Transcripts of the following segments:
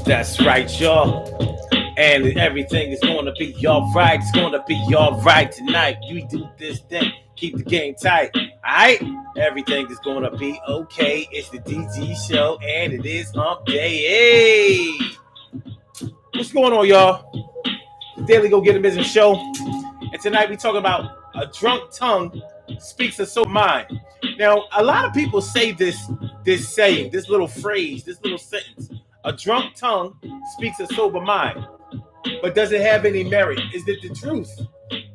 That's right, y'all. And everything is gonna be alright. It's gonna be alright tonight. You do this thing, keep the game tight. Alright? Everything is gonna be okay. It's the DG show, and it is hump day. Hey! What's going on, y'all? The Daily Go Get a Business show. And tonight we talking about a drunk tongue speaks a sober mind. Now, a lot of people say this saying, this little phrase, this little sentence. A drunk tongue speaks a sober mind. But does it have any merit? Is it the truth?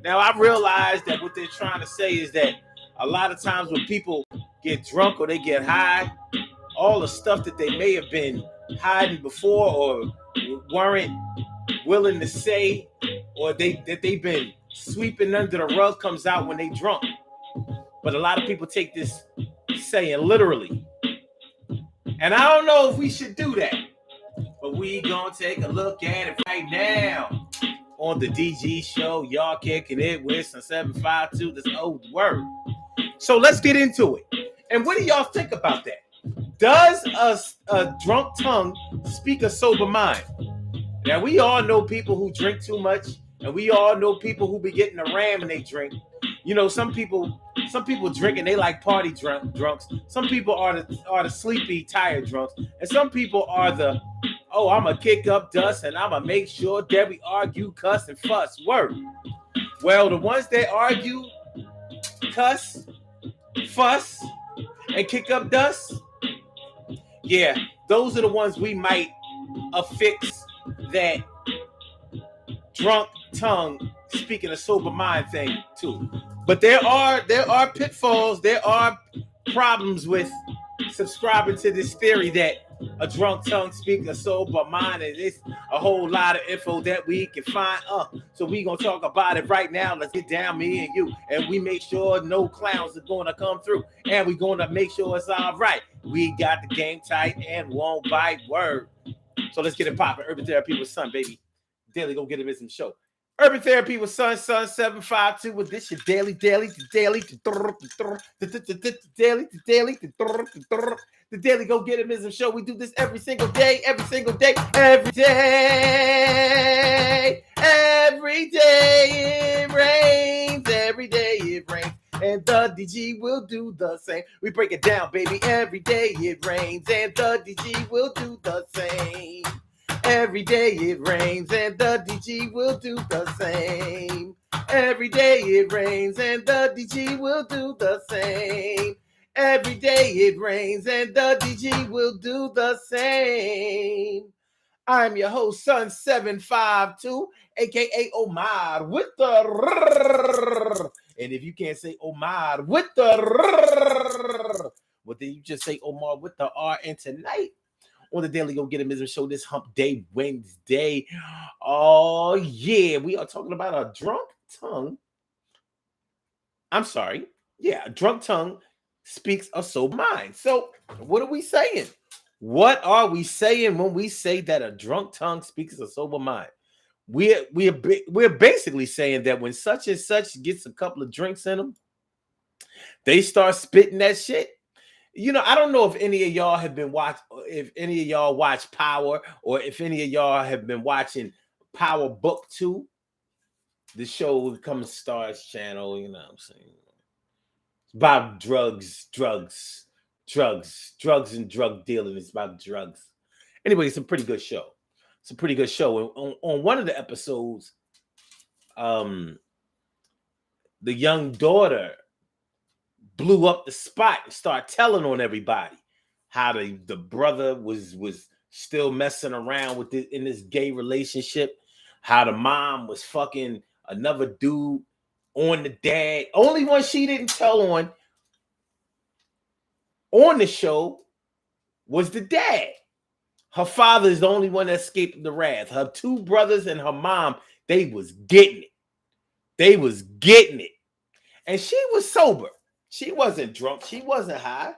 Now, I realize that what they're trying to say is that a lot of times when people get drunk or they get high, all the stuff that they may have been hiding before or weren't willing to say, or that they've been sweeping under the rug, comes out when they drunk. But a lot of people take this saying literally. And I don't know if we should do that. But we gonna take a look at it right now on the DG show. Y'all kicking it with some 752, this old word. So let's get into it. And what do y'all think about that? Does a drunk tongue speak a sober mind? Now, we all know people who drink too much, and we all know people who be getting a ram when they drink. You know, some people drink and they like party drunks. Some people are the sleepy, tired drunks, and some people are the I'm going to kick up dust and I'm going to make sure that we argue, cuss, and fuss. Word. Well, the ones that argue, cuss, fuss, and kick up dust, yeah, those are the ones we might affix that drunk tongue speaking a sober mind thing too. But there are pitfalls, there are problems with subscribing to this theory that a drunk tongue speaks a sober mind, and it's a whole lot of info that we can find. So we gonna talk about it right now. Let's get down, me and you, and we make sure no clowns are gonna come through, and we gonna make sure it's all right. We got the game tight and won't bite. Word. So let's get it popping. Urban Therapy with Son, baby. Daily Go Get a Business show. Urban Therapy with Son 752 with this your daily, the Daily Go Get a Business show. We do this every single day. Every day it rains. Every day it rains. And the DG will do the same. We break it down, baby. Every day it rains. And the DG will do the same. Every day it rains and the DG will do the same. Every day it rains and the DG will do the same. Every day it rains and the DG will do the same. I'm your host, Son 752, aka Omar with the and if you can't say Omar with the well, then you just say Omar with the R. And tonight on the Daily Go Get a Business show, this hump day Wednesday. Oh, yeah. We are talking about a drunk tongue. I'm sorry. Yeah, a drunk tongue speaks a sober mind. So what are we saying? What are we saying when we say that a drunk tongue speaks a sober mind? We're basically saying that when such and such gets a couple of drinks in them, they start spitting that shit. You know, I don't know if any of y'all have been if any of y'all watch Power, or if any of y'all have been watching Power Book 2, the show coming Stars channel, you know what I'm saying? It's about drugs, and drug dealing. It's about drugs. Anyway, it's a pretty good show. On one of the episodes, the young daughter blew up the spot and started telling on everybody how the brother was still messing around with it in this gay relationship, how the mom was fucking another dude on the dad. Only one she didn't tell on the show was the dad. Her father is the only one that escaped the wrath. Her two brothers and her mom, they was getting it. And she was sober. She wasn't drunk. She wasn't high.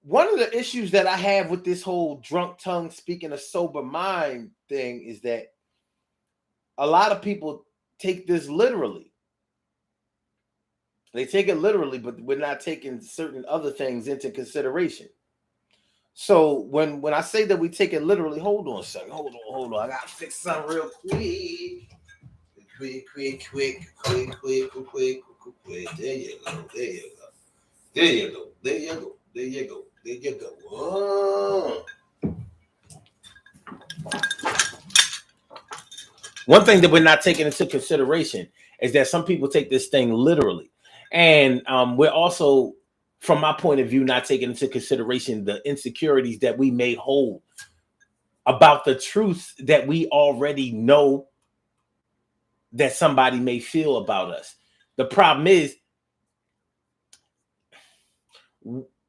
One of the issues that I have with this whole drunk tongue speaking a sober mind thing is that a lot of people take this literally. They take it literally, but we're not taking certain other things into consideration. So when I say that we take it literally, hold on a second, hold on. I gotta fix something real quick. There you go. There you go. Oh. One thing that we're not taking into consideration is that some people take this thing literally. And we're also, from my point of view, not taking into consideration the insecurities that we may hold about the truth that we already know that somebody may feel about us. The problem is,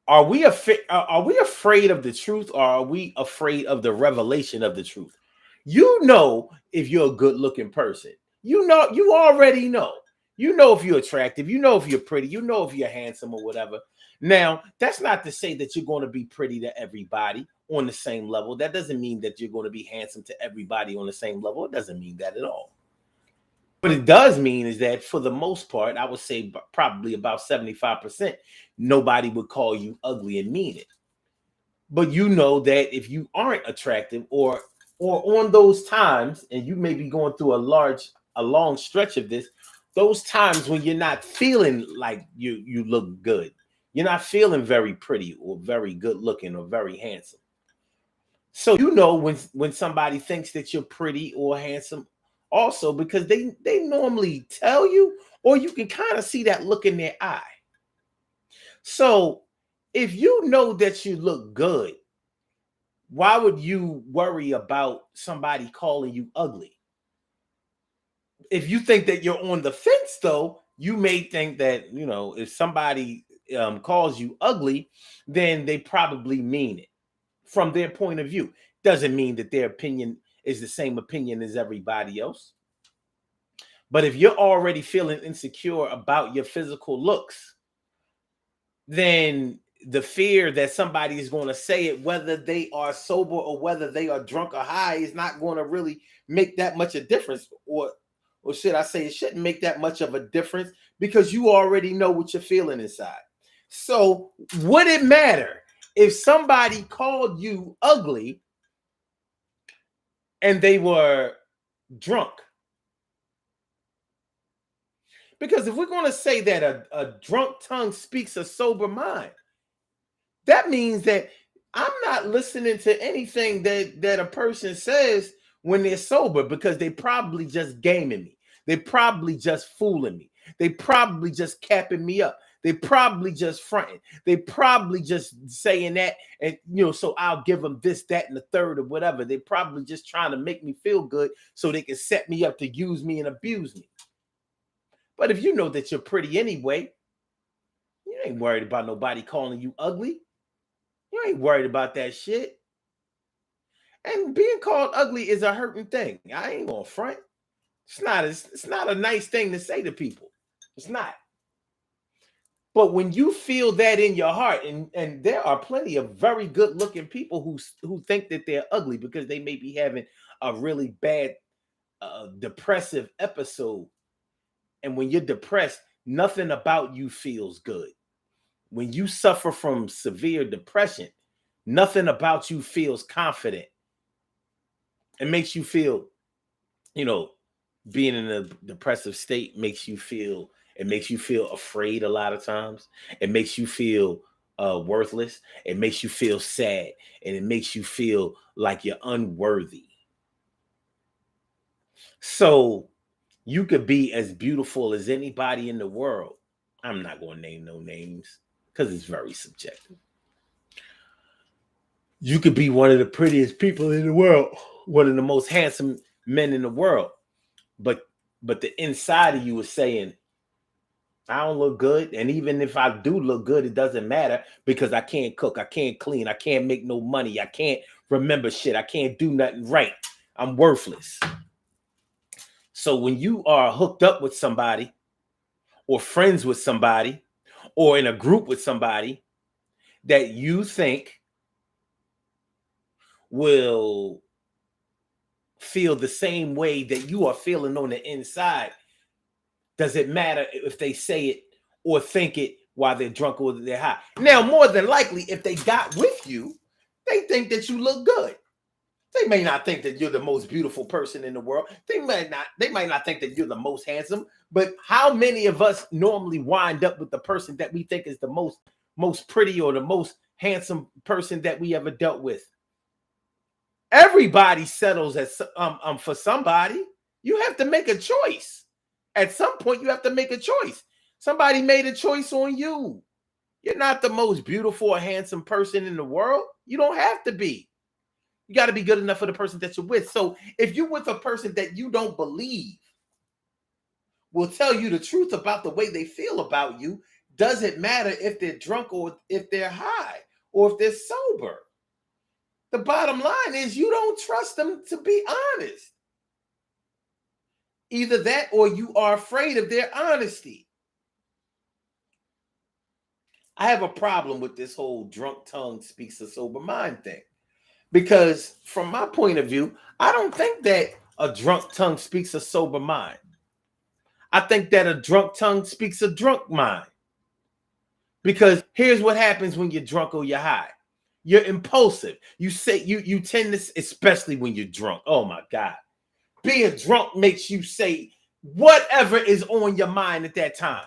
are we afraid of the truth, or are we afraid of the revelation of the truth? You know, if you're a good looking person, you already know. You know if you're attractive, you know if you're pretty, you know if you're handsome or whatever. Now, that's not to say that you're going to be pretty to everybody on the same level. That doesn't mean that you're going to be handsome to everybody on the same level. It doesn't mean that at all. What it does mean is that for the most part, I would say probably about 75%, nobody would call you ugly and mean it. But you know that if you aren't attractive, or on those times, and you may be going through a long stretch of this, those times when you're not feeling like you look good, you're not feeling very pretty or very good looking or very handsome. So you know when somebody thinks that you're pretty or handsome, also because they normally tell you, or you can kind of see that look in their eye. So if you know that you look good, why would you worry about somebody calling you ugly? If you think that you're on the fence, though, you may think that, if somebody calls you ugly, then they probably mean it from their point of view. Doesn't mean that their opinion is the same opinion as everybody else. But if you're already feeling insecure about your physical looks, then the fear that somebody is going to say it, whether they are sober or whether they are drunk or high, is not going to really make that much a difference. Or should I say, it shouldn't make that much of a difference, because you already know what you're feeling inside. So would it matter if somebody called you ugly and they were drunk? Because if we're going to say that a drunk tongue speaks a sober mind, that means that I'm not listening to anything that a person says when they're sober, because they probably just gaming me. They probably just fooling me. They probably just capping me up. They probably just fronting. They probably just saying that, and so I'll give them this, that, and the third, or whatever. They probably just trying to make me feel good so they can set me up to use me and abuse me. But if you know that you're pretty anyway, you ain't worried about nobody calling you ugly. You ain't worried about that shit. And being called ugly is a hurting thing. I ain't gonna front. It's not a nice thing to say to people. It's not. But when you feel that in your heart, and there are plenty of very good looking people who think that they're ugly because they may be having a really bad depressive episode. And when you're depressed, nothing about you feels good. When you suffer from severe depression, nothing about you feels confident. It makes you feel, being in a depressive state makes you feel, afraid a lot of times. It makes you feel worthless. It makes you feel sad, and it makes you feel like you're unworthy. So you could be as beautiful as anybody in the world. I'm not going to name no names because it's very subjective. You could be one of the prettiest people in the world, one of the most handsome men in the world, but the inside of you is saying, I don't look good. And even if I do look good, it doesn't matter, because I can't cook, I can't clean, I can't make no money, I can't remember shit, I can't do nothing right. I'm worthless. So when you are hooked up with somebody, or friends with somebody, or in a group with somebody that you think will feel the same way that you are feeling on the inside, does it matter if they say it or think it while they're drunk or they're high? Now, more than likely, if they got with you, They think that you look good. They may not think that you're the most beautiful person in the world. They might not think that you're the most handsome, but how many of us normally wind up with the person that we think is the most pretty or the most handsome person that we ever dealt with? Everybody settles for somebody. You have to make a choice. At some point, you have to make a choice. Somebody made a choice on you. You're not the most beautiful or handsome person in the world. You don't have to be. You got to be good enough for the person that you're with. So if you're with a person that you don't believe will tell you the truth about the way they feel about you, doesn't matter if they're drunk or if they're high or if they're sober. The bottom line is you don't trust them to be honest. Either that or you are afraid of their honesty. I have a problem with this whole drunk tongue speaks a sober mind thing. Because from my point of view, I don't think that a drunk tongue speaks a sober mind. I think that a drunk tongue speaks a drunk mind. Because here's what happens when you're drunk or you're high. You're impulsive. You say you tend to, especially when you're drunk. Oh my God. Being drunk makes you say whatever is on your mind at that time.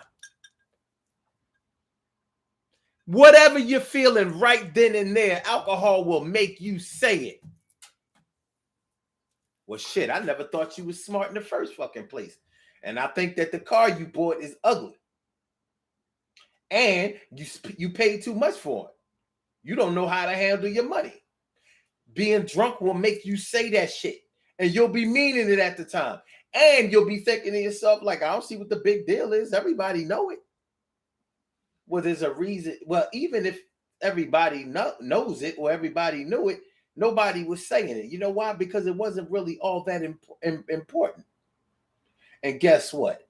Whatever you're feeling right then and there, alcohol will make you say it. Well, shit, I never thought you was smart in the first fucking place. And I think that the car you bought is ugly. And you paid too much for it. You don't know how to handle your money. Being drunk will make you say that shit. And you'll be meaning it at the time. And you'll be thinking to yourself, like, I don't see what the big deal is. Everybody know it. Well, there's a reason. Well, even if everybody knows it or everybody knew it, nobody was saying it. You know why? Because it wasn't really all that important. And guess what?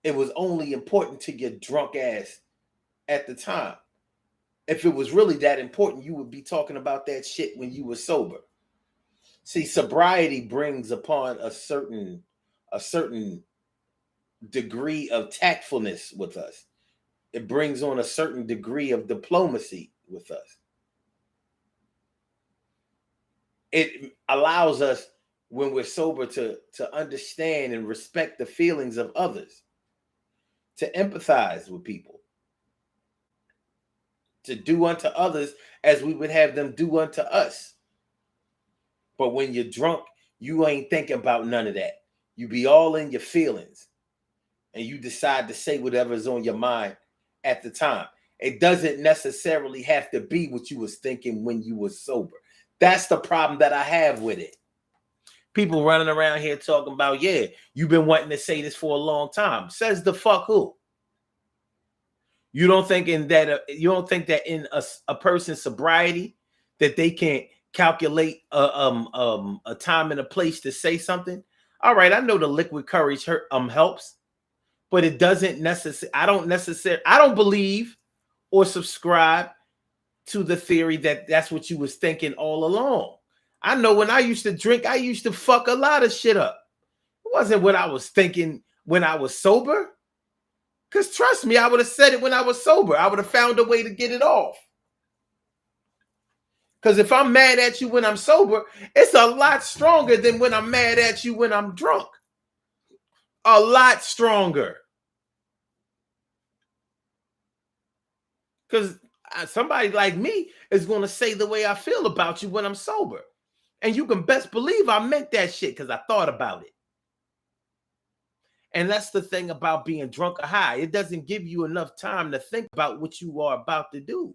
It was only important to your drunk ass at the time. If it was really that important, you would be talking about that shit when you were sober. See, sobriety brings upon a certain degree of tactfulness with us. It brings on a certain degree of diplomacy with us. It allows us, when we're sober, to understand and respect the feelings of others, to empathize with people, to do unto others as we would have them do unto us. But when you're drunk, you ain't thinking about none of that. You be all in your feelings and you decide to say whatever's on your mind at the time. It doesn't necessarily have to be what you was thinking when you were sober. That's the problem that I have with it. People running around here talking about, yeah, you've been wanting to say this for a long time. Says the fuck who? You don't think that in a person's sobriety that they can't calculate a time and a place to say something? All right, I know the liquid courage helps, but it doesn't necessarily. I don't believe or subscribe to the theory that that's what you was thinking all along. I know when I used to drink, I used to fuck a lot of shit up. It wasn't what I was thinking when I was sober. Because trust me, I would have said it when I was sober. I would have found a way to get it off. Because if I'm mad at you when I'm sober, it's a lot stronger than when I'm mad at you when I'm drunk. A lot stronger. Because somebody like me is going to say the way I feel about you when I'm sober. And you can best believe I meant that shit because I thought about it. And that's the thing about being drunk or high. It doesn't give you enough time to think about what you are about to do.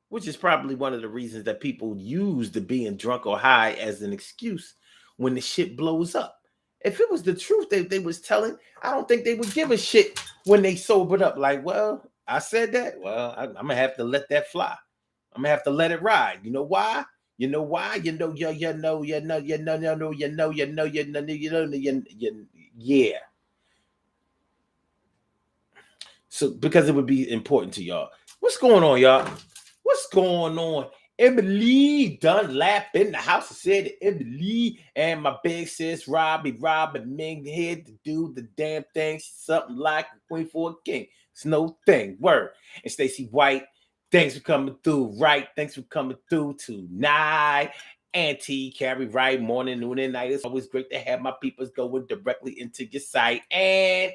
Which is probably one of the reasons that people use the being drunk or high as an excuse when the shit blows up. If it was the truth that they was telling, I don't think they would give a shit when they sobered up. Like, well, I said that. Well, I'm gonna have to let that fly. I'm gonna have to let it ride. You know why? You know why? Yeah. So because it would be important to y'all. What's going on, y'all? What's going on? Emily Dunlap in the house. I said Emily and my big sis Robbie Ming here to do the damn thing. Something like a queen for a king. It's no thing. Word. And Stacey White Thanks for coming through, right? Thanks for coming through tonight. Auntie Carrie, right? Morning, noon, and night. It's always great to have my peoples going directly into your site. And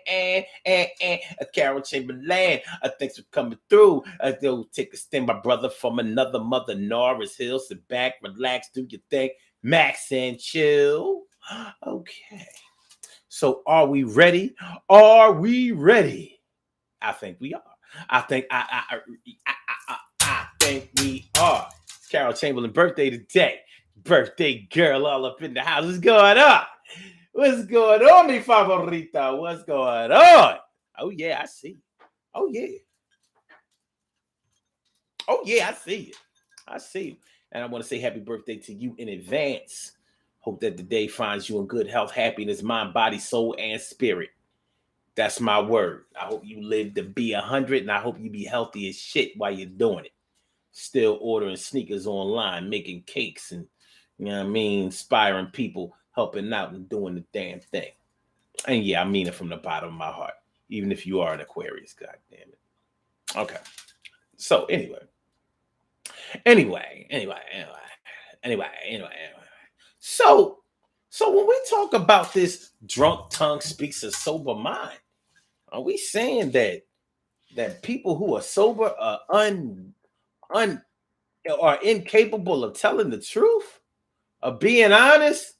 Carol Chamberlain. Thanks for coming through. They'll take a stand, my brother from another mother, Norris Hill. Sit back, relax, do your thing. Max and chill. Okay. So are we ready? Are we ready? I think we are. I think I think we are. It's Carol Chamberlain birthday today. Birthday girl all up in the house. What's going on? What's going on, mi favorita? What's going on? Oh yeah, I see. Oh yeah. Oh yeah, I see you. I see you. And I want to say happy birthday to you in advance. Hope that the day finds you in good health, happiness, mind, body, soul, and spirit. That's my word. I hope you live to be 100, and I hope you be healthy as shit while you're doing it. Still ordering sneakers online, making cakes, and you know what I mean, inspiring people, helping out and doing the damn thing. And yeah, I mean it from the bottom of my heart, even if you are an Aquarius, god damn it. Okay. So anyway. So when we talk about this drunk tongue speaks a sober mind, are we saying that people who are sober are un are incapable of telling the truth, of being honest,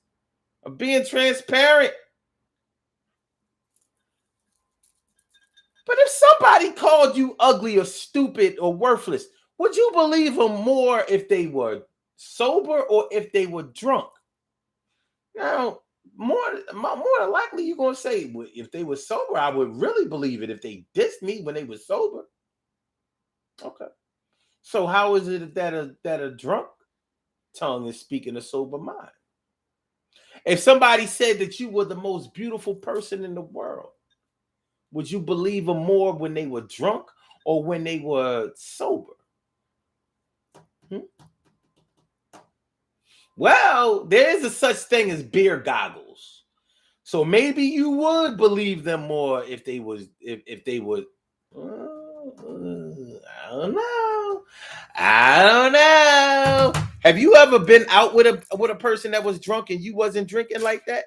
of being transparent? But if somebody called you ugly or stupid or worthless, would you believe them more if they were sober or if they were drunk? Now, more than likely, you're gonna say, well, if they were sober, I would really believe it. If they dissed me when they were sober, okay. So how is it that a drunk tongue is speaking a sober mind? If somebody said that you were the most beautiful person in the world, would you believe them more when they were drunk or when they were sober? Hmm? Well, there is a such thing as beer goggles. So maybe you would believe them more if they was if they would. I don't know. I don't know. Have you ever been out with a person that was drunk and you wasn't drinking like that?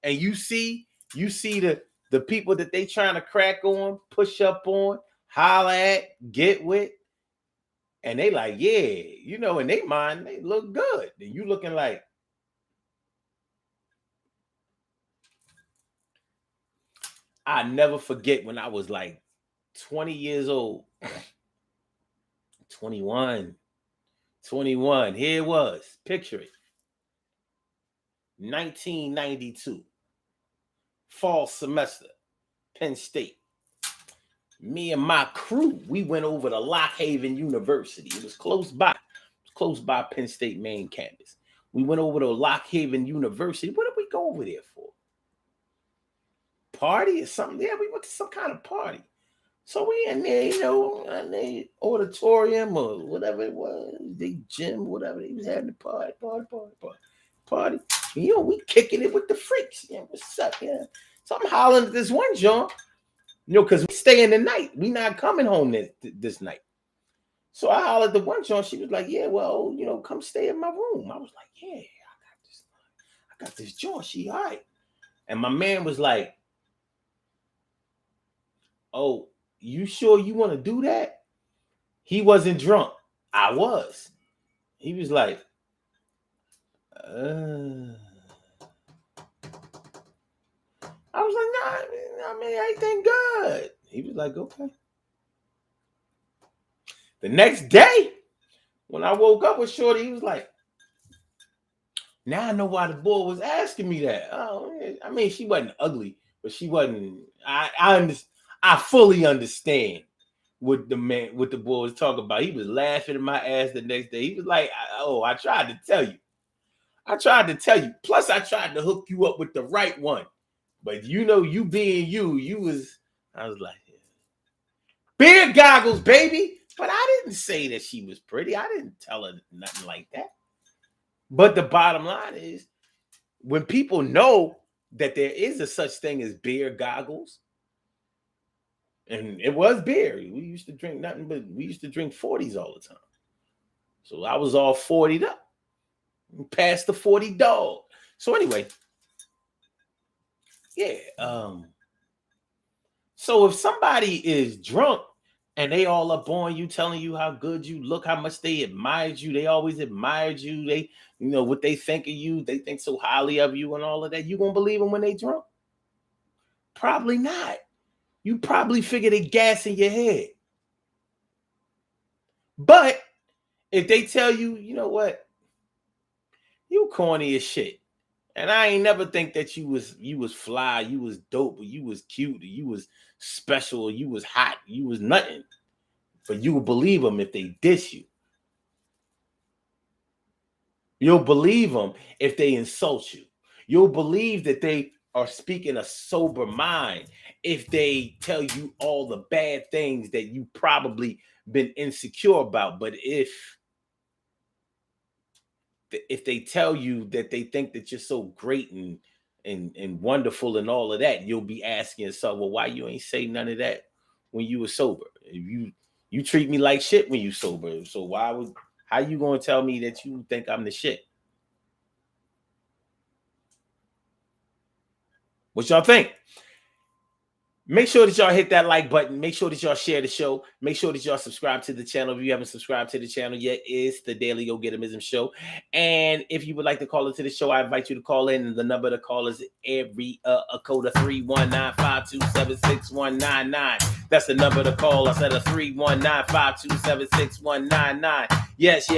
And you see the people that they trying to crack on, push up on, holler at, get with, and they like, yeah, in their mind, they look good. And you looking like, I never forget when I was like 20 years old, 21, 21. Here it was. Picture it. 1992, fall semester, Penn State. Me and my crew, we went over to Lock Haven University. It was close by. It was close by Penn State main campus. We went over to Lock Haven University. What did we go over there for? Party or something? Yeah, we went to some kind of party. So we in there, in the auditorium or whatever it was, the gym, whatever. They was having the party. We kicking it with the freaks. Yeah, what's up? Yeah. So I'm hollering at this one John, because we staying the night. We not coming home this night. So I hollered at the one John. She was like, yeah, well, come stay in my room. I was like, yeah, I got this John. She all right. And my man was like, oh, you sure you want to do that? He wasn't drunk. I was. He was like, I was like, nah, I mean, everything good. He was like, okay. The next day, when I woke up with Shorty, he was like, now I know why the boy was asking me that. Oh, I mean, she wasn't ugly, but she wasn't. I fully understand what the boy was talking about. He was laughing at my ass the next day. He was like, oh, I tried to tell you. Plus, I tried to hook you up with the right one. But you being you was, I was like, yeah. Beer goggles, baby. But I didn't say that she was pretty. I didn't tell her nothing like that. But the bottom line is, when people know that there is a such thing as beer goggles, And it was beer. We used to drink nothing but we used to drink 40s all the time. So I was all 40'd up, past the 40 dog. So anyway, yeah. So if somebody is drunk and they all up on you, telling you how good you look, how much they admired you, they always admired you, they, what they think of you, they think so highly of you and all of that, you gonna believe them when they drunk? Probably not. You probably figure they gas in your head. But if they tell you, you know what, you corny as shit. And I ain't never think that you was fly, you was dope, or you was cute, or you was special, or you was hot, you was nothing. But you will believe them if they diss you. You'll believe them if they insult you. You'll believe that they are speaking a sober mind if they tell you all the bad things that you probably been insecure about. But if they tell you that they think that you're so great and wonderful and all of that, you'll be asking yourself, well, why you ain't say none of that when you were sober? If you treat me like shit when you sober, so how you gonna tell me that you think I'm the shit? What y'all think? Make sure that y'all hit that like button. Make sure that y'all share the show. Make sure that y'all subscribe to the channel. If you haven't subscribed to the channel yet, it's the Daily Go Getimism Show. And if you would like to call into the show, I invite you to call in. And the number to call is every code of 319-527-6199. That's the number to call. I said a 319-527-6199. Yes,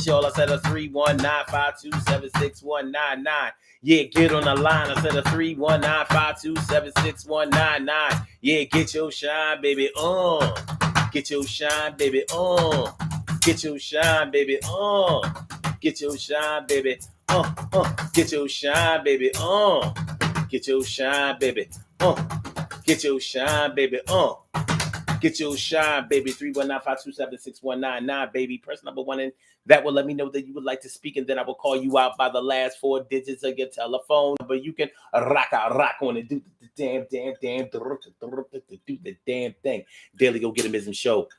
y'all. I said a 319-527-6199. Yeah, get on the line. I said a 319-527-6199. Yeah, get your shine, baby, on. Get your shine, baby, on. Get your shine, baby, on. Get your shine, baby, Get your shine, baby, on. Get your shine, baby, Get your shine, baby, Get your shine, baby. 319-527-6199, baby. Press number 1 and that will let me know that you would like to speak, and then I will call you out by the last 4 digits of your telephone number. You can rock on and do the damn, do the damn thing. Daily Go Getimism Show.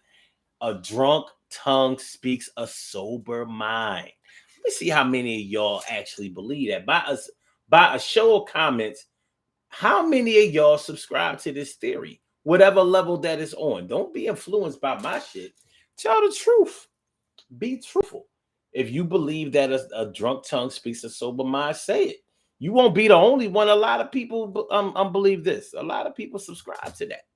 A drunk tongue speaks a sober mind. Let me see how many of y'all actually believe that. By a show of comments, how many of y'all subscribe to this theory? Whatever level that is on. Don't be influenced by my shit. Tell the truth. Be truthful. If you believe that a drunk tongue speaks a sober mind, say it. You won't be the only one. A lot of people believe this. A lot of people subscribe to that.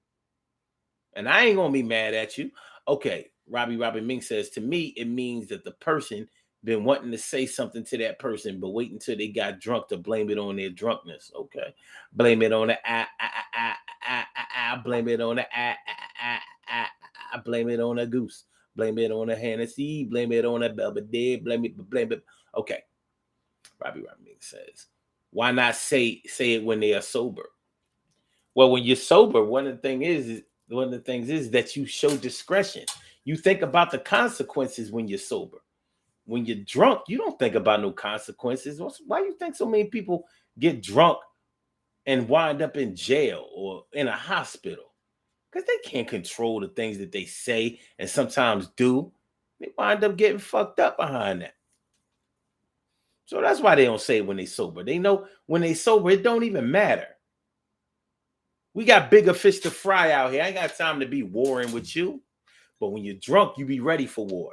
And I ain't gonna be mad at you. Okay, Robbie Ming says, to me, it means that the person been wanting to say something to that person, but wait until they got drunk to blame it on their drunkenness. Okay, blame it on the blame it on the blame it on a goose, blame it on a Hennessy, blame it on a Belvedere, blame it. Okay, Robbie Ming says, why not say it when they are sober? Well, when you're sober, one of the things is that you show discretion. You think about the consequences when you're sober. When you're drunk, you don't think about no consequences. Why do you think so many people get drunk and wind up in jail or in a hospital? Because they can't control the things that they say and sometimes do. They wind up getting fucked up behind that. So that's why they don't say it when they sober. They know when they sober, it don't even matter. We got bigger fish to fry out here. I ain't got time to be warring with you. But when you're drunk, you be ready for war.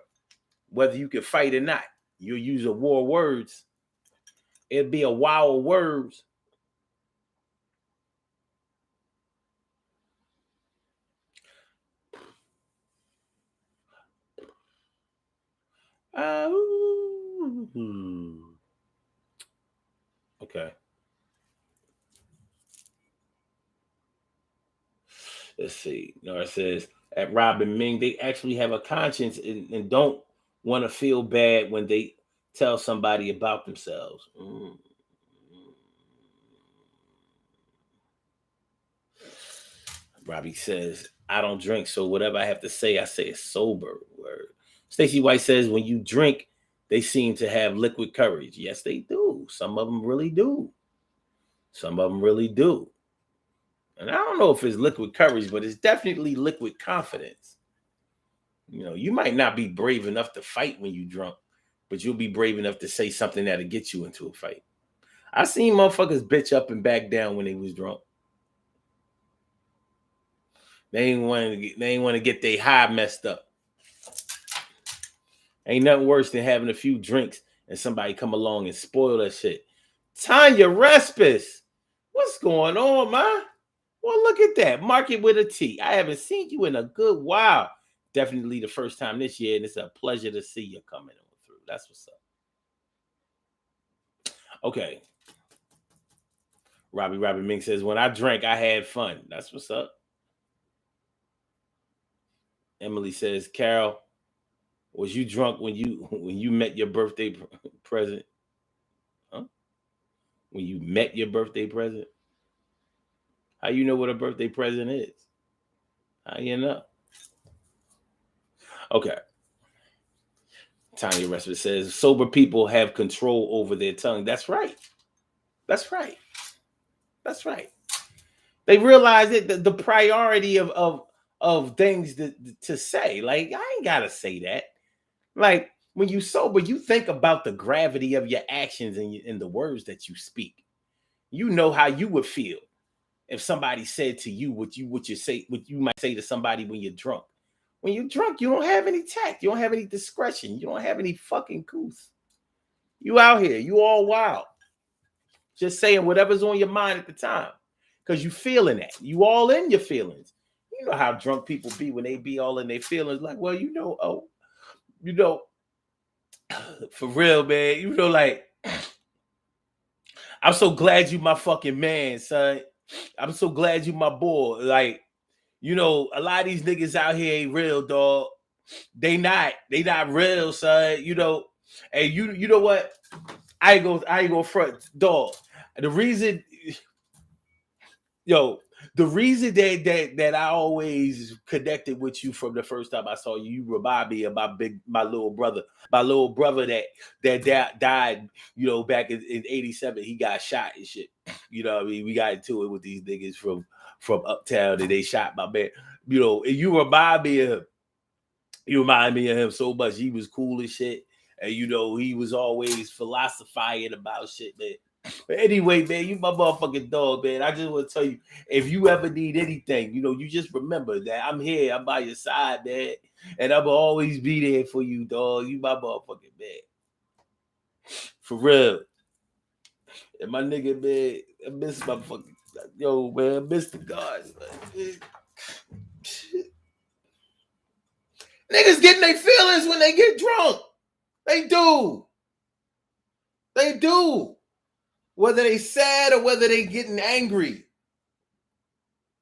Whether you can fight or not. You'll use a war of words. It'll be a wow of words. Okay. Let's see. It says at Robin Ming, they actually have a conscience and don't want to feel bad when they tell somebody about themselves. Robbie says, I don't drink, so whatever I have to say, I say a sober word. Stacey White says, when you drink, they seem to have liquid courage. Yes, they do. Some of them really do. Some of them really do. And I don't know if it's liquid courage, but it's definitely liquid confidence. You might not be brave enough to fight when you drunk, but you'll be brave enough to say something that'll get you into a fight. I seen motherfuckers bitch up and back down when they was drunk. They ain't want to get their high messed up. Ain't nothing worse than having a few drinks and somebody come along and spoil that shit. Tanya Respis, what's going on, man? Well, look at that. Mark it with a T. I haven't seen you in a good while. Definitely the first time this year, and it's a pleasure to see you coming on through. That's what's up. Okay. Robbie Mink says, when I drank, I had fun. That's what's up. Emily says, Carol, was you drunk when you met your birthday present? Huh? When you met your birthday present? How you know what a birthday present is? How you know? Okay. Tanya Respite says, sober people have control over their tongue. That's right. That's right. That's right. They realize it, the priority of things to say. Like, I ain't gotta say that. Like, when you sober, you think about the gravity of your actions and the words that you speak. You know how you would feel if somebody said to you what you might say to somebody when you're drunk. When you're drunk, you don't have any tact. You don't have any discretion. You don't have any fucking couth. You out here. You all wild. Just saying whatever's on your mind at the time. Because you feeling that. You all in your feelings. You know how drunk people be when they be all in their feelings. Like, well, for real, man. Like, I'm so glad you my fucking man, son. I'm so glad you my boy. Like, a lot of these niggas out here ain't real, dog. They not real, son. And you know what? I ain't gonna front, dog. The reason that I always connected with you from the first time I saw you, you remind me of my little brother that died, back in 87. He got shot and shit. What I mean? We got into it with these niggas from uptown and they shot my man. And you remind me of him. You remind me of him so much. He was cool as shit. And he was always philosophizing about shit, man. But anyway, man, you my motherfucking dog, man. I just want to tell you, if you ever need anything, you just remember that I'm here. I'm by your side, man. And I will always be there for you, dog. You my motherfucking man. For real. And my nigga, man, I miss my fucking, man, I miss the guys, man. Niggas getting their feelings when they get drunk. They do. They do. Whether they sad or whether they getting angry.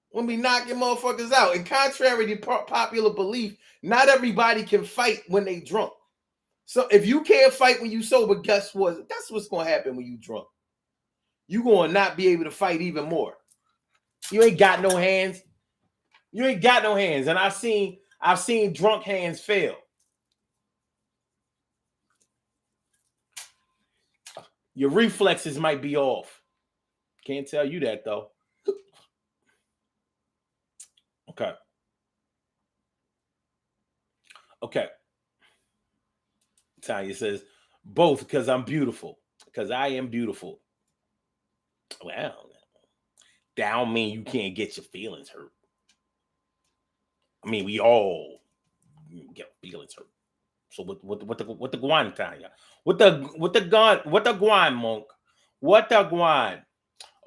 When we knocking motherfuckers out. And contrary to popular belief, not everybody can fight when they drunk. So if you can't fight when you sober, guess what? That's what's going to happen when you drunk. You going to not be able to fight even more. You ain't got no hands. You ain't got no hands. And I've seen drunk hands fail. Your reflexes might be off. Can't tell you that, though. Okay. Tanya says, both, because I'm beautiful. Because I am beautiful. Well, that don't mean you can't get your feelings hurt. I mean, we all get feelings hurt. So what the guan, Tanya? What the guan, monk? What the guan?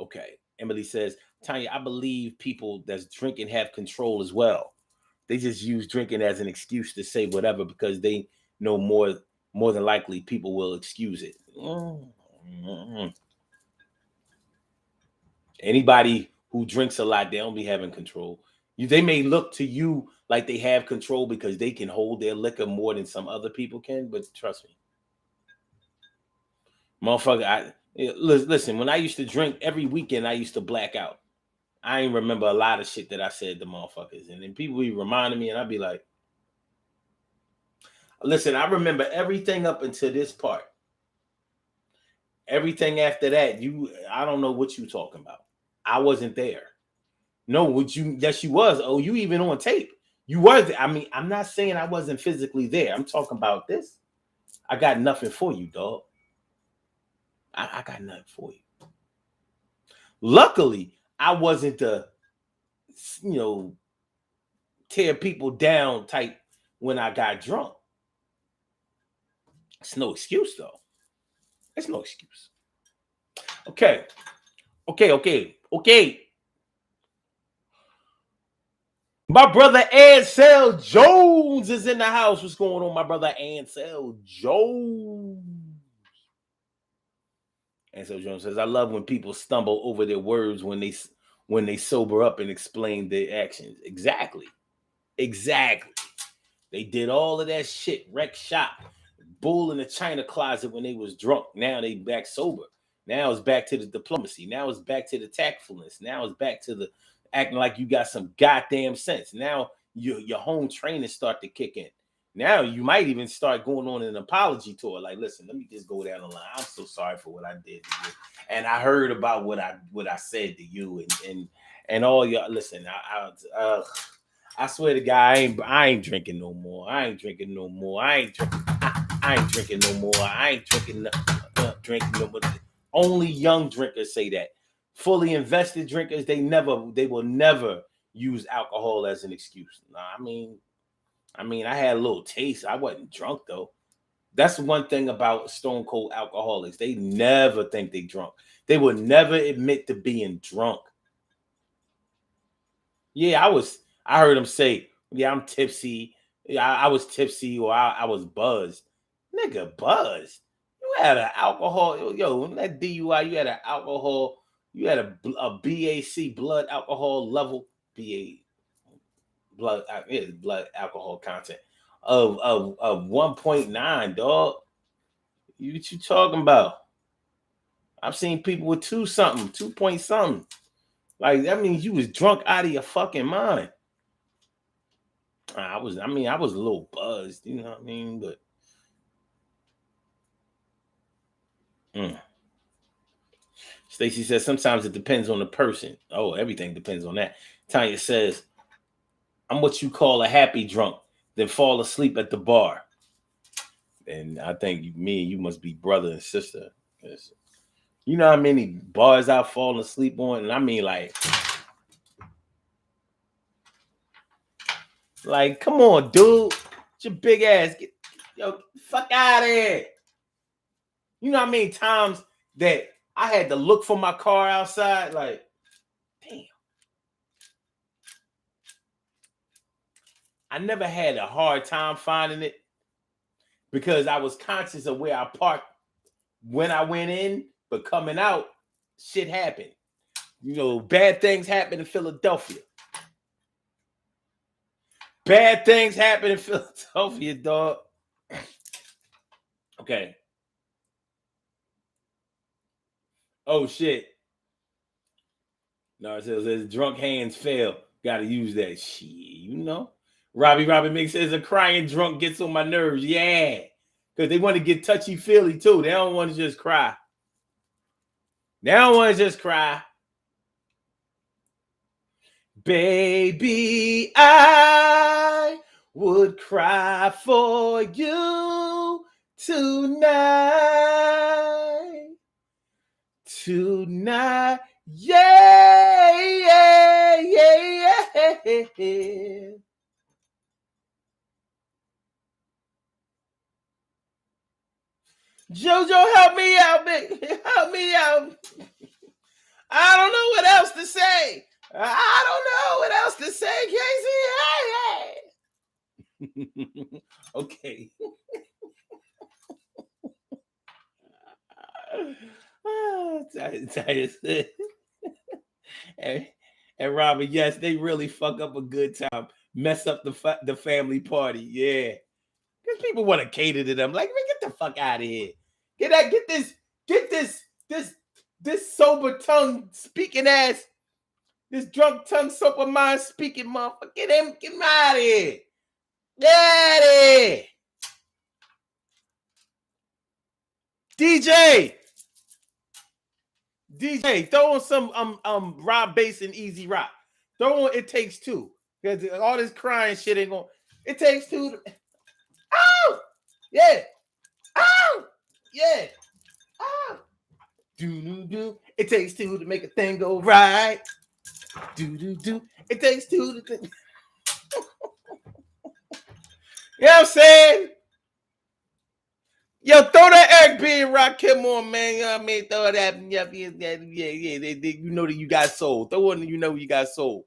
Okay. Emily says, Tanya, I believe people that's drinking have control as well. They just use drinking as an excuse to say whatever because they know more than likely people will excuse it. Mm-hmm. Anybody who drinks a lot, they don't be having control. They may look to you like they have control because they can hold their liquor more than some other people can, but trust me. Motherfucker, listen, when I used to drink every weekend, I used to black out. I ain't remember a lot of shit that I said to motherfuckers. And then people be reminding me and I'd be like, listen, I remember everything up until this part. Everything after that, I don't know what you talking about. I wasn't there. No, yes, you was. Oh, you even on tape. You was. I mean, I'm not saying I wasn't physically there. I'm talking about this. I got nothing for you, dog. I got nothing for you. Luckily, I wasn't the, you know, tear people down type when I got drunk. It's no excuse, though. It's no excuse. Okay. Okay. My brother Ansel Jones is in the house. What's going on, my brother Ansel Jones? Ansel Jones says, "I love when people stumble over their words when they sober up and explain their actions." Exactly. They did all of that shit, wreck shop, bull in the china closet when they was drunk. Now they back sober. Now it's back to the diplomacy. Now it's back to the tactfulness. Now it's back to the acting like you got some goddamn sense. Now your home training start to kick in. Now you might even start going on an apology tour. Like, listen, let me just go down the line. I'm so sorry for what I did to you, and I heard about what I said to you, and all y'all. Listen, I swear to God, I ain't drinking no more. I ain't drinking no more. I ain't drinking no more. I ain't drinking no more. Only young drinkers say that. Fully invested drinkers, they will never use alcohol as an excuse. Nah, I mean, I had a little taste. I wasn't drunk though. That's one thing about stone cold alcoholics. They never think they drunk. They will never admit to being drunk. Yeah, I heard him say, "Yeah, I'm tipsy. Yeah, I was tipsy, or I was buzzed." Nigga, buzzed. You had an alcohol. Yo, that DUI. You had an alcohol. You had a BAC blood alcohol level. Blood blood alcohol content of 1.9. Dog. What you talking about? I've seen people with 2 point something. Like that means you was drunk out of your fucking mind. I was a little buzzed, you know what I mean? But Stacy says sometimes it depends on the person. Oh, everything depends on that. Tanya says, I'm what you call a happy drunk, then fall asleep at the bar. And I think me and you must be brother and sister. You know how many bars I've fallen asleep on? And I mean like, come on, dude. Get your big ass. Get fuck out of here. You know how many times that I had to look for my car outside? Like, damn. I never had a hard time finding it because I was conscious of where I parked when I went in, but coming out, shit happened. You know, bad things happen in Philadelphia. Bad things happen in Philadelphia, dog. Okay. Oh shit. No, it says drunk hands fail. Got to use that shit, you know. Robbie Mix says a crying drunk gets on my nerves. Yeah, because they want to get touchy feely too. They don't want to just cry. They don't want to just cry. Baby, I would cry for you tonight. Tonight. Yeah. Jojo, help me out, big. Help me out. I don't know what else to say. I don't know what else to say, Casey. Hey. Okay. and Robert, yes, they really fuck up a good time, mess up the family party. Yeah, because people want to cater to them. Like, man, get the fuck out of here. Get this sober tongue speaking ass, this drunk tongue sober mind speaking motherfucker. Get him out of here. Get out of here. DJ, throw on some Rob Bass and Easy Rock. Throw on It Takes Two. Because all this crying shit ain't going. It takes two. Oh! Yeah. Oh! Yeah. Oh! Do. It takes two to make a thing go right. Do. It takes two to think. You know what I'm saying? Yo, throw that Eric B. and Rakim on, man. You know what I mean? Throw that. Yeah. You know that you got soul. Throw on, you know you got soul.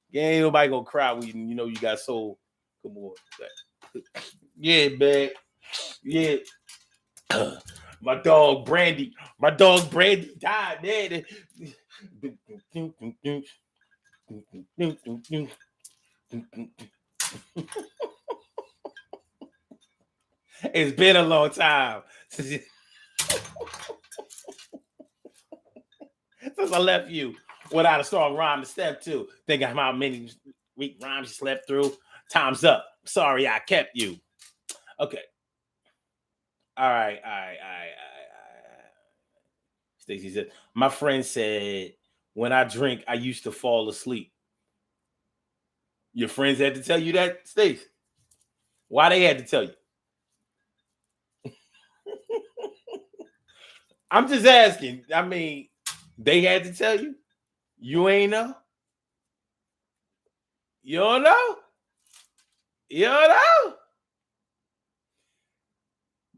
Yeah, ain't nobody gonna cry when you know you got soul. Come on. Yeah, man. Yeah. My dog Brandy died, man. It's been a long time since I left you without a strong rhyme to step to. Think of how many weak rhymes you slept through. Time's up. Sorry I kept you. Okay. All right. Stacy said, my friend said, when I drink, I used to fall asleep. Your friends had to tell you that, Stacy? Why they had to tell you? I'm just asking. I mean, they had to tell you? You ain't know? You don't know? You don't know?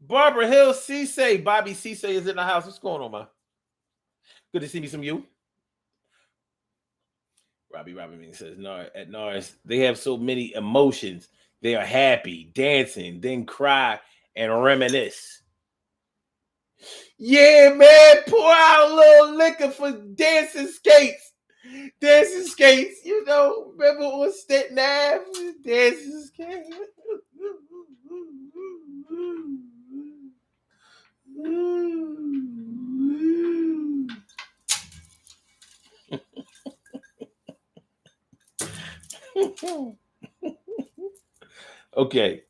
Barbara Hill Cisse, Bobby Cisse is in the house. What's going on, man? Good to see me some you. Robbie says, no, at Norris, they have so many emotions. They are happy, dancing, then cry and reminisce. Yeah, man, pour out a little liquor for dancing skates. Dancing skates, you know, remember on Stanton Ave? Dancing skates. Okay.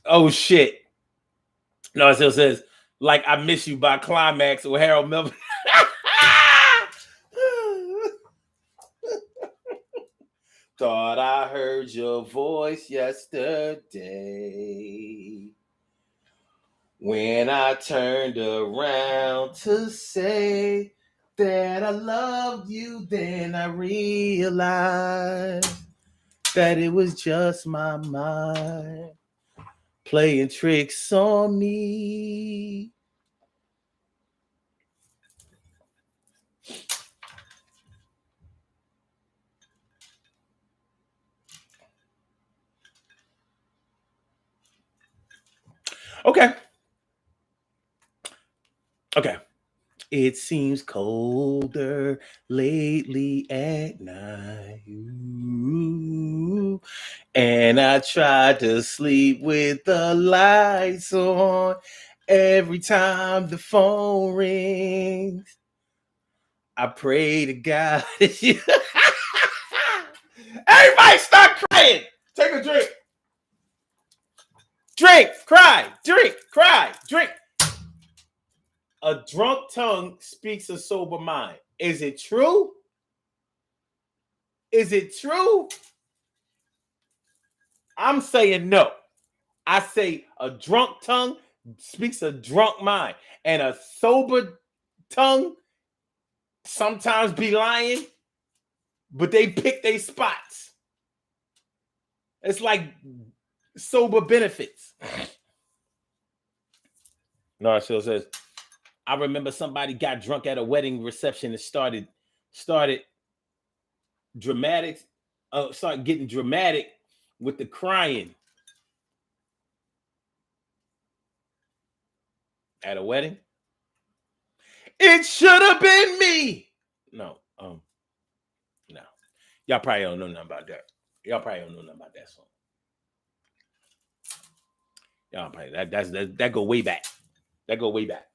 Oh shit. No, it still says, like I Miss You by Climax or Harold Melvin. Thought I heard your voice yesterday when I turned around to say that I loved you. Then I realized that it was just my mind playing tricks on me. Okay. It seems colder lately at night. Ooh. And I try to sleep with the lights on every time the phone rings. I pray to God. Everybody start crying. Take a drink. Drink, cry, drink, cry, drink. A drunk tongue speaks a sober mind. Is it true? Is it true? I'm saying no. I say a drunk tongue speaks a drunk mind, and a sober tongue sometimes be lying, but they pick their spots. It's like sober benefits. No, it still says, I remember somebody got drunk at a wedding reception and started dramatic, started getting dramatic with the crying. At a wedding? It should have been me. No. Y'all probably don't know nothing about that. Y'all probably don't know nothing about that song. Y'all probably that go way back. That go way back.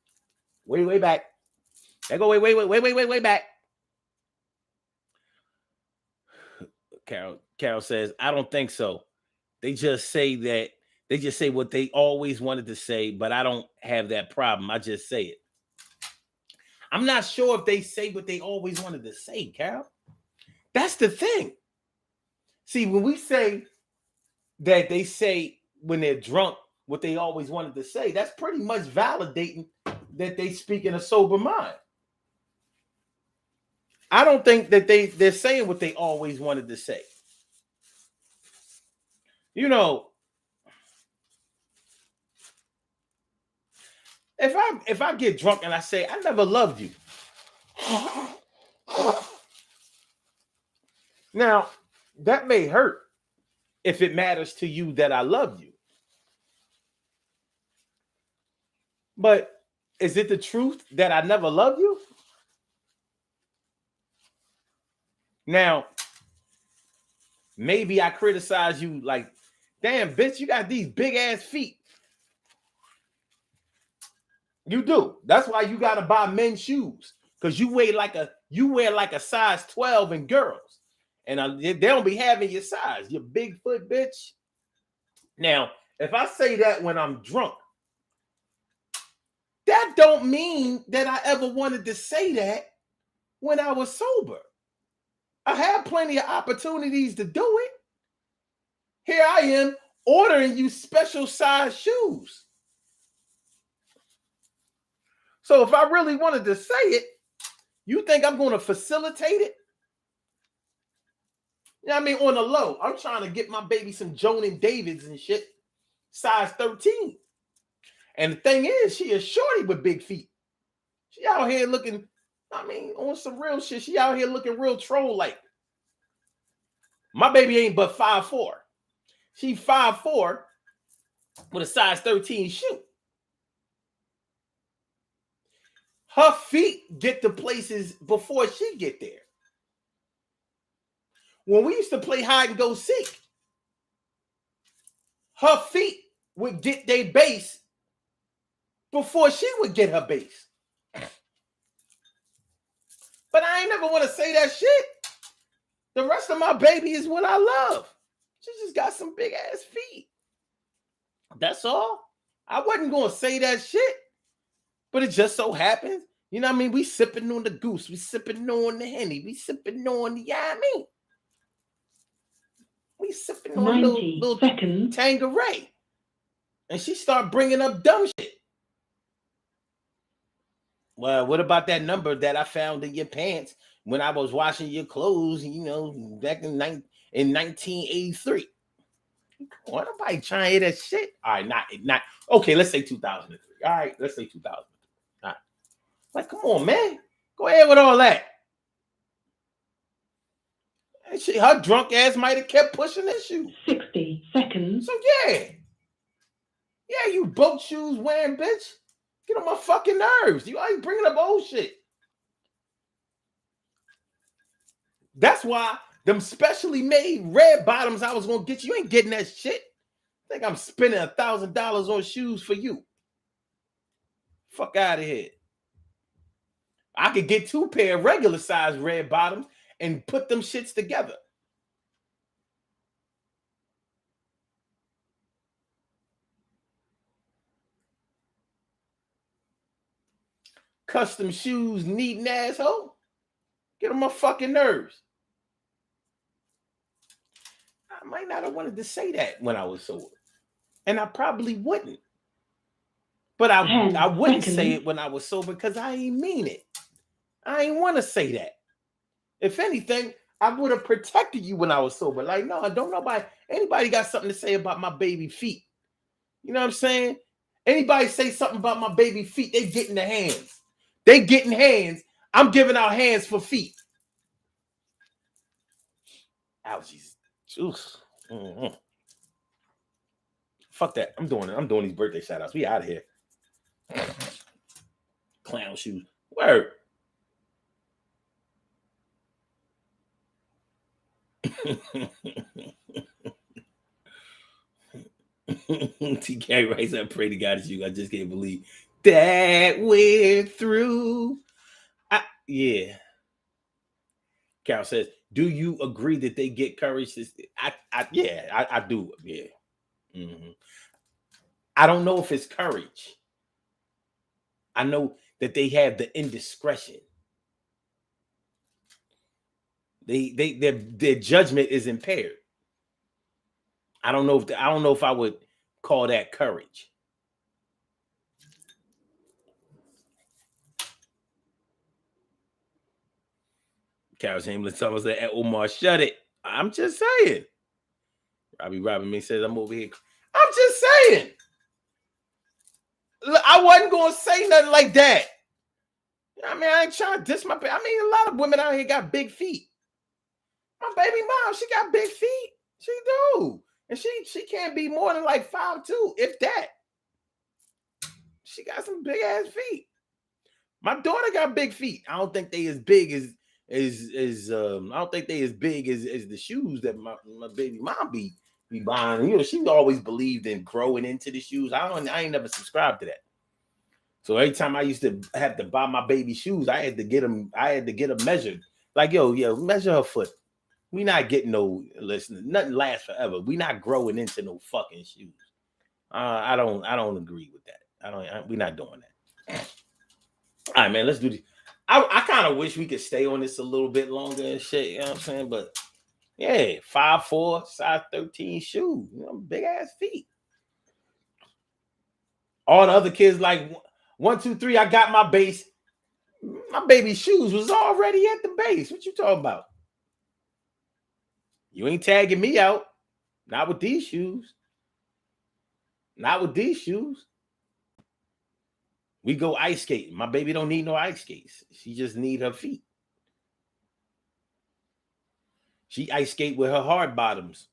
Way back. That go way back. Carol says, I don't think so. They just say what they always wanted to say, but I don't have that problem. I just say it. I'm not sure if they say what they always wanted to say, Carol. That's the thing. See, when we say that they say when they're drunk what they always wanted to say, that's pretty much validating that they speak in a sober mind. I don't think that they're saying what they always wanted to say. You know, if I get drunk and I say I never loved you, now that may hurt if it matters to you that I love you. But is it the truth that I never loved you? Now, maybe I criticize you like, damn, bitch, you got these big ass feet. You do. That's why you gotta buy men's shoes. Because you wear like a size 12 in girls. And they don't be having your size, you big foot bitch. Now, if I say that when I'm drunk, that don't mean that I ever wanted to say that when I was sober. I had plenty of opportunities to do it. Here I am ordering you special size shoes. So if I really wanted to say it, you think I'm going to facilitate it? You know what I mean? On the low, I'm trying to get my baby some Jonan Davids and shit, size 13. And the thing is, she a shorty with big feet. She out here looking, I mean, on some real shit. She out here looking real troll-like. My baby ain't but 5'4". She 5'4" with a size 13 shoe. Her feet get to places before she get there. When we used to play hide and go seek, her feet would get their base before she would get her base. But I ain't never want to say that shit. The rest of my baby is what I love. She just got some big ass feet. That's all. I wasn't going to say that shit. But it just so happens, you know what I mean? We sipping on the goose. We sipping on the Henny. We sipping on the, yeah, I mean. We sipping on a little Tanqueray. And she start bringing up dumb shit. Well, what about that number that I found in your pants when I was washing your clothes, you know, back in 1983? Why nobody trying to hear that shit? All right, not okay, let's say 2003. All right, let's say 2003. All right. Like, come on, man. Go ahead with all that. And her drunk ass might have kept pushing that shoe. 60 seconds. So yeah. Yeah, you boat shoes wearing bitch. Get on my fucking nerves. You always bringing up old shit. That's why them specially made red bottoms I was gonna get you ain't getting that shit. I think I'm spending $1,000 on shoes for you. Fuck out of here. I could get 2 pair of regular size red bottoms and put them shits together. Custom shoes, needing asshole. Get on my fucking nerves. I might not have wanted to say that when I was sober. And I probably wouldn't. But I wouldn't say it when I was sober because I ain't mean it. I ain't want to say that. If anything, I would have protected you when I was sober. Like, no, don't anybody got something to say about my baby feet. You know what I'm saying? Anybody say something about my baby feet, they getting the hands. They getting hands. I'm giving out hands for feet. Ouchies. Mm-hmm. Fuck that. I'm doing these birthday shout outs. We out of here. Clown shoes. Word. TK writes, I pray to God it's you. I just can't believe that we're through. Yeah. Carol says, do you agree that they get courage? I do. Yeah. Mm-hmm. I don't know if it's courage. I know that they have the indiscretion. Their judgment is impaired. I don't know if I would call that courage. Carol Chamberlain told us that Omar shut it. I'm just saying. Robbie Robin me says I'm over here. I'm just saying. Look, I wasn't gonna say nothing like that. I mean, I ain't trying to diss my. I mean, a lot of women out here got big feet. My baby mom, she got big feet. She do, and she can't be more than like 5'2", if that. She got some big ass feet. My daughter got big feet. I don't think they as big as I don't think they as big as the shoes that my baby mom be buying. You know, she always believed in growing into the shoes. I ain't never subscribed to that. So every time I used to have to buy my baby shoes, I had to get them measured. Like, yo, measure her foot. We not getting no nothing lasts forever. We not growing into no fucking shoes. I don't agree with that. We're not doing that. All right, man, let's do this. I kind of wish we could stay on this a little bit longer and shit, you know what I'm saying? But yeah, 5'4", size 13 shoes, you know, big ass feet. All the other kids like 1, 2, 3, I got my base. My baby's shoes was already at the base. What you talking about? You ain't tagging me out. Not with these shoes. Not with these shoes. We go ice skating. My baby don't need no ice skates. She just need her feet. She ice skate with her hard bottoms.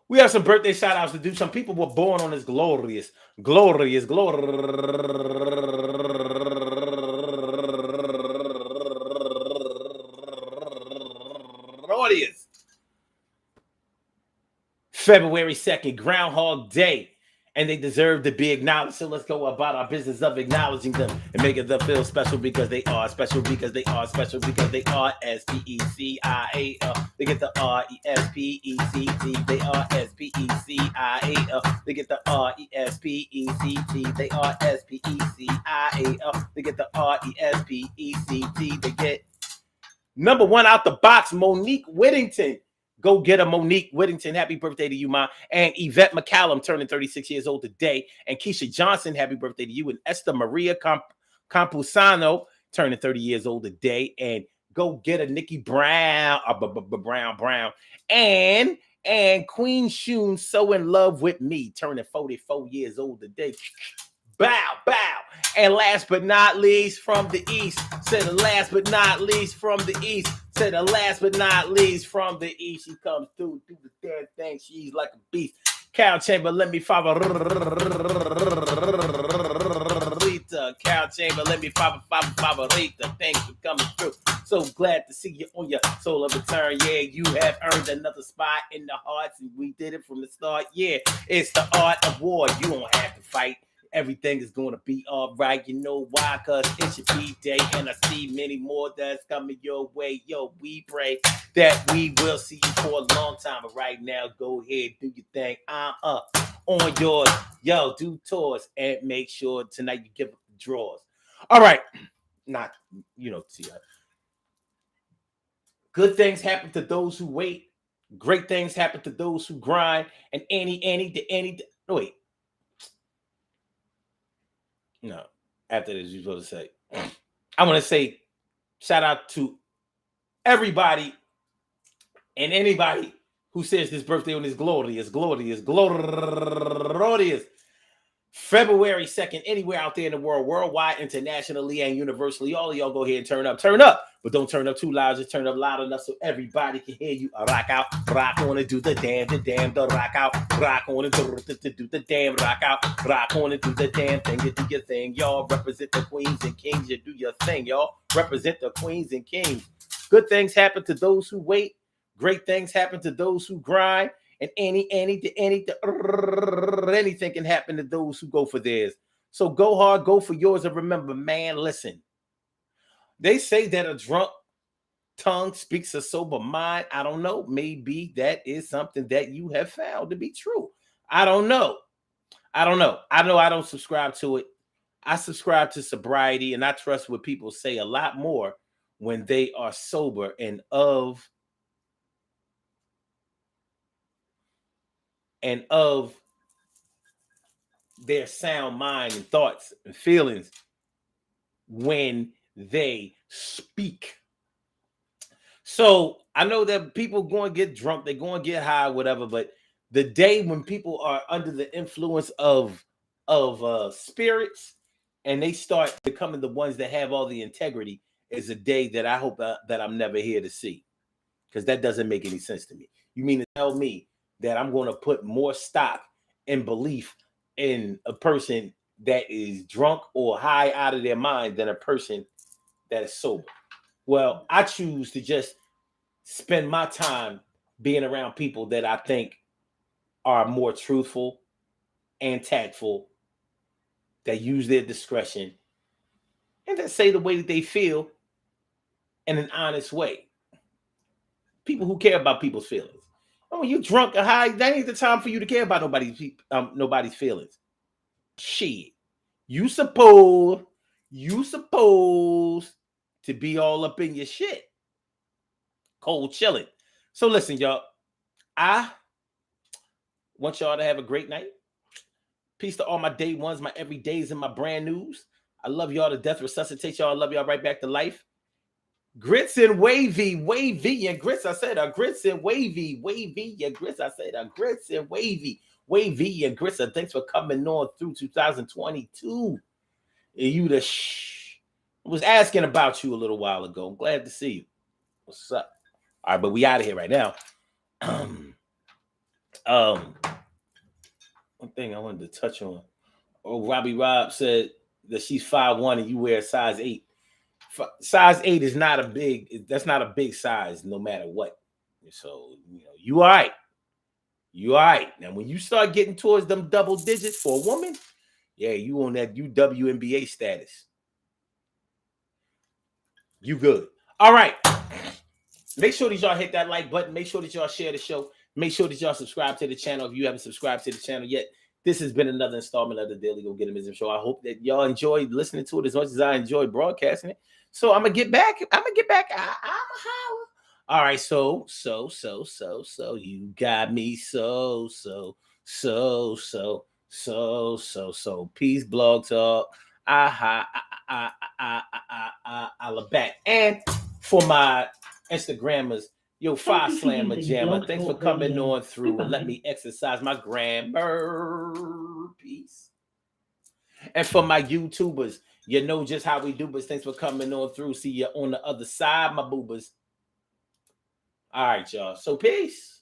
We have some birthday shout outs to do. Some people were born on this glorious. February 2nd, Groundhog Day. And they deserve to be acknowledged. So let's go about our business of acknowledging them and making them feel special because they are special because they are special because they are SPECIAL. They get the RESPECT. They are SPECIAL. They get the RESPECT. They are SPECIAL. They get the RESPECT. They get number one out the box, Monique Whittington. Go get a Monique Whittington. Happy birthday to you, Ma. And Yvette McCallum turning 36 years old today. And Keisha Johnson, happy birthday to you. And Esther Maria Campusano turning 30 years old today. And go get a Nikki Brown. Brown. And Queen Shun, So In Love With Me, turning 44 years old today. Bow. And last but not least from the east, said the last but not least from the east, said the last but not least from the east. She comes through, do the damn thing. She's like a beast. Cal Chamber, let me favorita. Cal Chamber, let me favorita. Thanks for coming through. So glad to see you on your soul of return. Yeah, you have earned another spot in the hearts, and we did it from the start. Yeah, it's the art of war. You don't have to fight. Everything is going to be all right. You know why? Because it's your B-Day, and I see many more that's coming your way. Yo, we pray that we will see you for a long time. But right now, go ahead, do your thing. On yours. Yo, do tours, and make sure tonight you give up the drawers. All right. Not, see. Good things happen to those who wait. Great things happen to those who grind. And wait. No, after this, you're supposed to say, I want to say shout out to everybody and anybody who says this birthday on this glorious February 2nd, anywhere out there in the world, worldwide, internationally, and universally. All of y'all go ahead and turn up, but don't turn up too loud. Just turn up loud enough so everybody can hear you. Rock out, rock on and do the damn, the rock out, rock on and do the damn, rock out, rock on and do the damn thing. You do your thing, y'all. Represent the queens and kings. You do your thing, y'all. Represent the queens and kings. Good things happen to those who wait. Great things happen to those who grind. And anything can happen to those who go for theirs. So go hard, go for yours. And remember, man, listen. They say that a drunk tongue speaks a sober mind. I don't know. Maybe that is something that you have found to be true. I don't know. I know I don't subscribe to it. I subscribe to sobriety, and I trust what people say a lot more when they are sober and of their sound mind and thoughts and feelings when they speak. So I know that people going to get drunk, they're going to get high, whatever. But the day when people are under the influence of spirits and they start becoming the ones that have all the integrity is a day that I hope that I'm never here to see, because that doesn't make any sense to me. You mean to tell me that I'm going to put more stock and belief in a person that is drunk or high out of their mind than a person that is sober? Well, I choose to just spend my time being around people that I think are more truthful and tactful, that use their discretion, and that say the way that they feel in an honest way. People who care about people's feelings. And when you're drunk or high, that ain't the time for you to care about nobody's feelings. Shit. You supposed to be all up in your shit. Cold chilling. So listen, y'all. I want y'all to have a great night. Peace to all my day ones, my everydays, and my brand news. I love y'all to death. Resuscitate y'all. I love y'all right back to life. Grits and wavy, wavy and grits. I said grits and wavy, wavy and grits. I said grits and wavy, wavy and grits. Thanks for coming on through 2022. You the I was asking about you a little while ago. I'm glad to see you. What's up? All right, but we out of here right now. One thing I wanted to touch on. Oh, Robbie Rob said that she's 5'1" and you wear a size 8. Size 8 is not a big. That's not a big size, no matter what. So you all right. You all right. Now when you start getting towards them double digits for a woman, yeah, you on that WNBA status. You good. All right. Make sure that y'all hit that like button. Make sure that y'all share the show. Make sure that y'all subscribe to the channel if you haven't subscribed to the channel yet. This has been another installment of the Daily Go Get 'Em Show. I hope that y'all enjoyed listening to it as much as I enjoyed broadcasting it. So I'm gonna get back. I'm a holler. All right. So you got me. So peace, blog talk. I'll back. And for my Instagrammers, yo, Five Slammer Jammer, thanks for coming on through and let me exercise my grammar. Peace. And for my YouTubers, you know just how we do, but thanks for coming on through. See you on the other side, my boobers. All right, y'all. So peace.